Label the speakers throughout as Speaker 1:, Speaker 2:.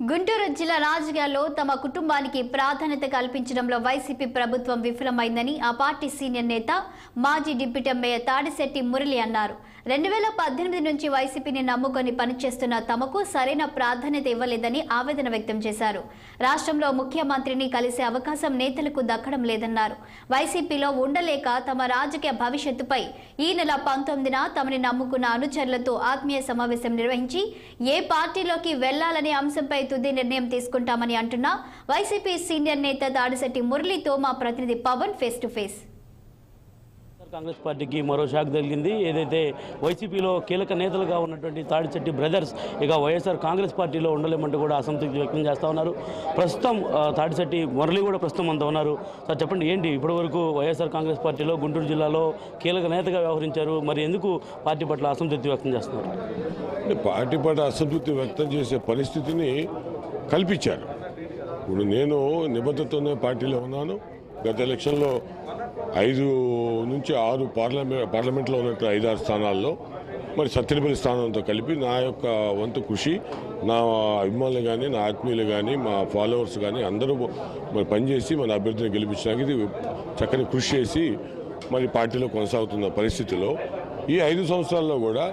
Speaker 1: గుంటూరు జిల్లా రాజకీయాల్లో తమ కుటుంబానికి ప్రాధాన్యత కల్పించడంలో వైసీపీ ప్రభుత్వం విఫలమైందని ఆ పార్టీ సీనియర్ నేత మాజీ డిప్యూటీ మేయర్ తాడిశెట్టి మురళి అన్నారు. 2018 నుంచి వైసీపీని నమ్ముకొని పనిచేస్తున్న తమకు సరైన ప్రాధాన్యత ఇవ్వలేదని ఆవేదన వ్యక్తం చేశారు. రాష్ట్రంలో ముఖ్యమంత్రిని కలిసే అవకాశం నేతలకు దక్కడం లేదన్నారు. వైసీపీలో ఉండలేక తమ రాజకీయ భవిష్యత్తుపై ఈ నెల 19న తమని నమ్ముకున్న అనుచరులతో ఆత్మీయ సమావేశం నిర్వహించి ఏ పార్టీలోకి వెళ్లాలనే అంశంపై తుది నిర్ణయం తీసుకుంటామని అంటున్న వైసీపీ సీనియర్ నేత తాడిశెట్టి మురళితో మా ప్రతినిధి Pavan face to face.
Speaker 2: Congress పార్టీకి మరో షాక్ తగిలింది. ఏదైతే వైసీపీలో కీలక నేతలుగా ఉన్నటువంటి తాడిశెట్టి బ్రదర్స్ ఇక వైఎస్ఆర్ కాంగ్రెస్ పార్టీలో ఉండలేమంటూ కూడా అసంతృప్తి వ్యక్తం చేస్తూ ఉన్నారు. ప్రస్తుతం తాడిశెట్టి మురళి కూడా ప్రస్తుతం అంతా ఉన్నారు. సార్ చెప్పండి, ఏంటి ఇప్పటివరకు వైఎస్ఆర్ కాంగ్రెస్ పార్టీలో గుంటూరు జిల్లాలో కీలక నేతగా వ్యవహరించారు, మరి ఎందుకు పార్టీ పట్ల అసంతృప్తి వ్యక్తం చేస్తున్నారు?
Speaker 3: పార్టీ పట్ల అసంతృప్తి వ్యక్తం చేసే పరిస్థితిని కల్పించారు. ఇప్పుడు నేను నిబద్ధతతోనే పార్టీలో ఉన్నాను. గత ఎలక్షన్లో 5 నుంచి 6 పార్లమెంట్లో ఉన్నట్టు 5-6 స్థానాల్లో మరి సత్యనపల్లి స్థానంతో కలిపి నా యొక్క వంతు కృషి, నా అభిమానులు కానీ, నా ఆత్మీయులు కానీ, మా ఫాలోవర్స్ కానీ అందరూ మరి పనిచేసి మన అభ్యర్థిని గెలిపించడానికి ఇది చక్కని కృషి చేసి మరి పార్టీలో కొనసాగుతున్న పరిస్థితిలో ఈ 5 సంవత్సరాల్లో కూడా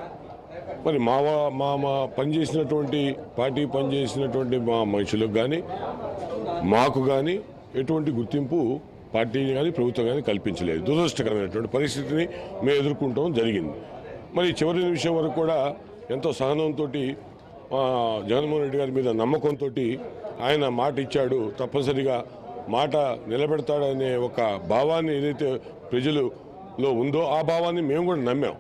Speaker 3: మరి మా పనిచేసినటువంటి పార్టీ పనిచేసినటువంటి మా మనుషులకు కానీ మాకు కానీ ఎటువంటి గుర్తింపు పార్టీని కానీ ప్రభుత్వం కానీ కల్పించలేదు. దురదృష్టకరమైనటువంటి పరిస్థితిని మేము ఎదుర్కొంటాం జరిగింది. మరి చివరి నిమిషం వరకు కూడా ఎంతో సహనంతో జగన్మోహన్ రెడ్డి గారి మీద నమ్మకంతో ఆయన మాట ఇచ్చాడు, తప్పనిసరిగా మాట నిలబెడతాడనే ఒక భావాన్ని ఏదైతే ప్రజలలో ఉందో ఆ భావాన్ని మేము కూడా నమ్మాం.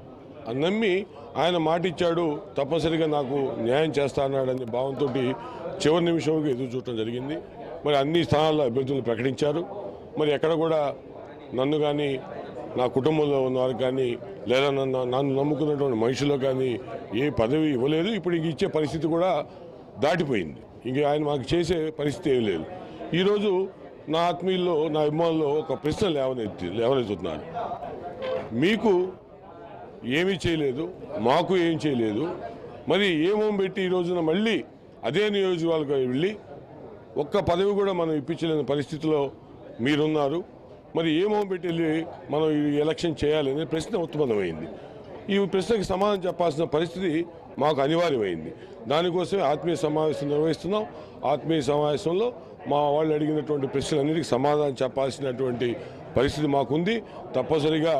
Speaker 3: నమ్మి ఆయన మాట ఇచ్చాడు, తప్పనిసరిగా నాకు న్యాయం చేస్తా అన్నాడనే భావంతో చివరి నిమిషం వరకు ఎదురు చూడటం జరిగింది. మరి అన్ని స్థానాల్లో అభ్యర్థులను ప్రకటించారు. మరి ఎక్కడ కూడా నన్ను కానీ, నా కుటుంబంలో ఉన్నవారు కానీ, లేదా నన్ను నమ్ముకున్నటువంటి మనుషులు కానీ ఏ పదవి ఇవ్వలేదు. ఇప్పుడు ఇంక ఇచ్చే పరిస్థితి కూడా దాటిపోయింది. ఇంక ఆయన మాకు చేసే పరిస్థితి ఏం లేదు. ఈరోజు నా ఆత్మీయుల్లో, నా అభిమానుల్లో ఒక ప్రశ్న లేవనెత్తుతున్నారు. మీకు ఏమీ చేయలేదు, మాకు ఏం చేయలేదు, మరి ఏమో పెట్టి ఈ రోజున మళ్ళీ అదే నియోజకవర్గం వెళ్ళి ఒక్క పదవి కూడా మనం ఇప్పించలేని పరిస్థితిలో మీరున్నారు. మరి ఏమో పెట్టి వెళ్ళి మనం ఈ ఎలక్షన్ చేయాలనే ప్రశ్న ఉత్పన్నమైంది. ఈ ప్రశ్నకి సమాధానం చెప్పాల్సిన పరిస్థితి మాకు అనివార్యమైంది. దానికోసమే ఆత్మీయ సమావేశం నిర్వహిస్తున్నాం. ఆత్మీయ సమావేశంలో మా వాళ్ళు అడిగినటువంటి ప్రశ్నలన్నిటికీ సమాధానం చెప్పాల్సినటువంటి పరిస్థితి మాకుంది. తప్పనిసరిగా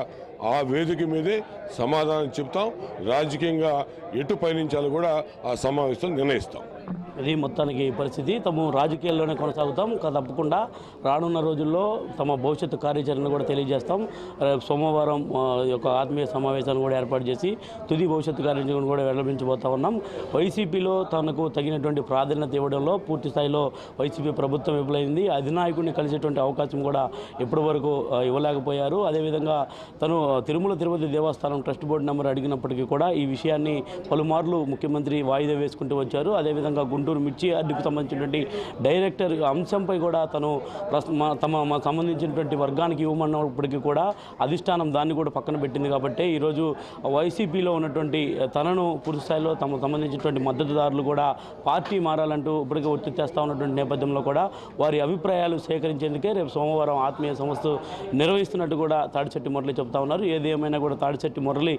Speaker 3: ఆ వేదిక మీదే సమాధానం చెప్తాం. రాజకీయంగా ఎటు పయనించాలో కూడా ఆ సమావేశం నిర్ణయిస్తాం.
Speaker 2: ఇది మొత్తానికి పరిస్థితి. తాము రాజకీయాల్లోనే కొనసాగుతాం, తప్పకుండా రానున్న రోజుల్లో తమ భవిష్యత్తు కార్యాచరణ కూడా తెలియజేస్తాం. సోమవారం యొక్క ఆత్మీయ సమావేశాన్ని కూడా ఏర్పాటు చేసి తుది భవిష్యత్తు కార్యాచరణ కూడా వెల్లడించబోతా ఉన్నాం. వైసీపీలో తనకు తగినటువంటి ప్రాధాన్యత ఇవ్వడంలో పూర్తి స్థాయిలో వైసీపీ ప్రభుత్వం విఫలమైంది. అధినాయకుడిని కలిసేటువంటి అవకాశం కూడా ఇప్పటి వరకు ఇవ్వలేకపోయారు. అదేవిధంగా తను తిరుమల తిరుపతి దేవస్థానం ట్రస్ట్ బోర్డు నెంబర్ అడిగినప్పటికీ కూడా ఈ విషయాన్ని పలుమార్లు ముఖ్యమంత్రి వాయిదా వేసుకుంటూ వచ్చారు. అదేవిధంగా గుంటూరు మిర్చి యార్డుకు సంబంధించినటువంటి డైరెక్టర్ అంశంపై కూడా తను సంబంధించినటువంటి వర్గానికి ఇవ్వమన్నప్పటికీ కూడా అధిష్టానం దాన్ని కూడా పక్కన పెట్టింది. కాబట్టి ఈరోజు వైసీపీలో ఉన్నటువంటి తనను పూర్తి స్థాయిలో తమకు సంబంధించినటువంటి మద్దతుదారులు కూడా పార్టీ మారాలంటూ ఇప్పటికే ఒత్తిడి చేస్తూ ఉన్నటువంటి నేపథ్యంలో కూడా వారి అభిప్రాయాలు సేకరించేందుకే రేపు సోమవారం ఆత్మీయ సంస్థ నిర్వహిస్తున్నట్టు కూడా తాడిశెట్టి మురళి చెబుతా ఉన్నారు. ఏదేమైనా కూడా తాడిశెట్టి మురళి